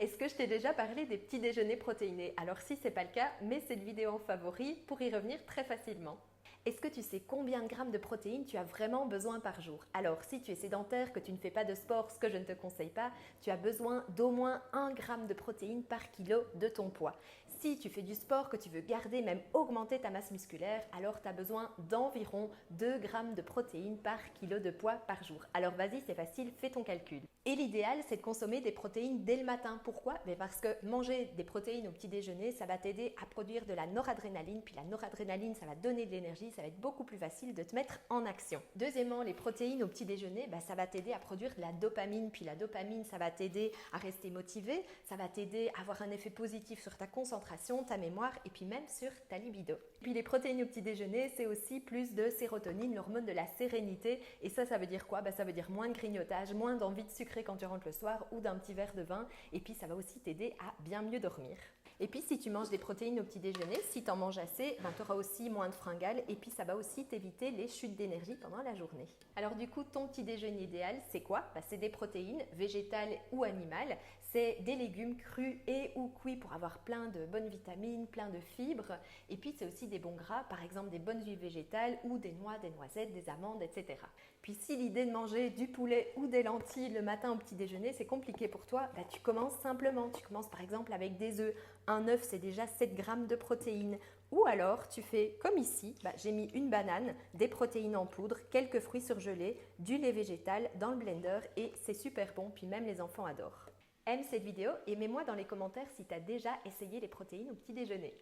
Est-ce que je t'ai déjà parlé des petits déjeuners protéinés? Alors si c'est pas le cas, mets cette vidéo en favori pour y revenir très facilement. Est-ce que tu sais combien de grammes de protéines tu as vraiment besoin par jour? Alors si tu es sédentaire, que tu ne fais pas de sport, ce que je ne te conseille pas, tu as besoin d'au moins 1 gramme de protéines par kilo de ton poids. Si tu fais du sport, que tu veux garder, même augmenter ta masse musculaire, alors tu as besoin d'environ 2 grammes de protéines par kilo de poids par jour. Alors vas-y, c'est facile, fais ton calcul. Et l'idéal, c'est de consommer des protéines dès le matin. Pourquoi? Parce que manger des protéines au petit déjeuner, ça va t'aider à produire de la noradrénaline. Puis la noradrénaline, ça va donner de l'énergie, ça va être beaucoup plus facile de te mettre en action. Deuxièmement, les protéines au petit déjeuner, ça va t'aider à produire de la dopamine. Puis la dopamine, ça va t'aider à rester motivé, ça va t'aider à avoir un effet positif sur ta concentration, ta mémoire et puis même sur ta libido. Puis les protéines au petit déjeuner, c'est aussi plus de sérotonine, l'hormone de la sérénité. Et ça veut dire quoi? Ça veut dire moins de grignotage, moins d'envie de sucrer quand tu rentres le soir ou d'un petit verre de vin. Et puis ça va aussi t'aider à bien mieux dormir. Et puis si tu manges des protéines au petit déjeuner, si tu en manges assez, tu auras aussi moins de fringales et puis ça va aussi t'éviter les chutes d'énergie pendant la journée. Alors du coup, ton petit déjeuner idéal, c'est quoi? C'est des protéines végétales ou animales, c'est des légumes crus et ou cuits pour avoir plein de bonnes vitamines, plein de fibres, et puis c'est aussi des bons gras, par exemple des bonnes huiles végétales ou des noix, des noisettes, des amandes, etc. Puis si l'idée de manger du poulet ou des lentilles le matin au petit déjeuner, c'est compliqué pour toi, tu commences simplement. Tu commences par exemple avec des œufs. Un œuf, c'est déjà 7 grammes de protéines. Ou alors, tu fais comme ici, j'ai mis une banane, des protéines en poudre, quelques fruits surgelés, du lait végétal dans le blender et c'est super bon, puis même les enfants adorent. Aime cette vidéo et mets-moi dans les commentaires si tu as déjà essayé les protéines au petit déjeuner.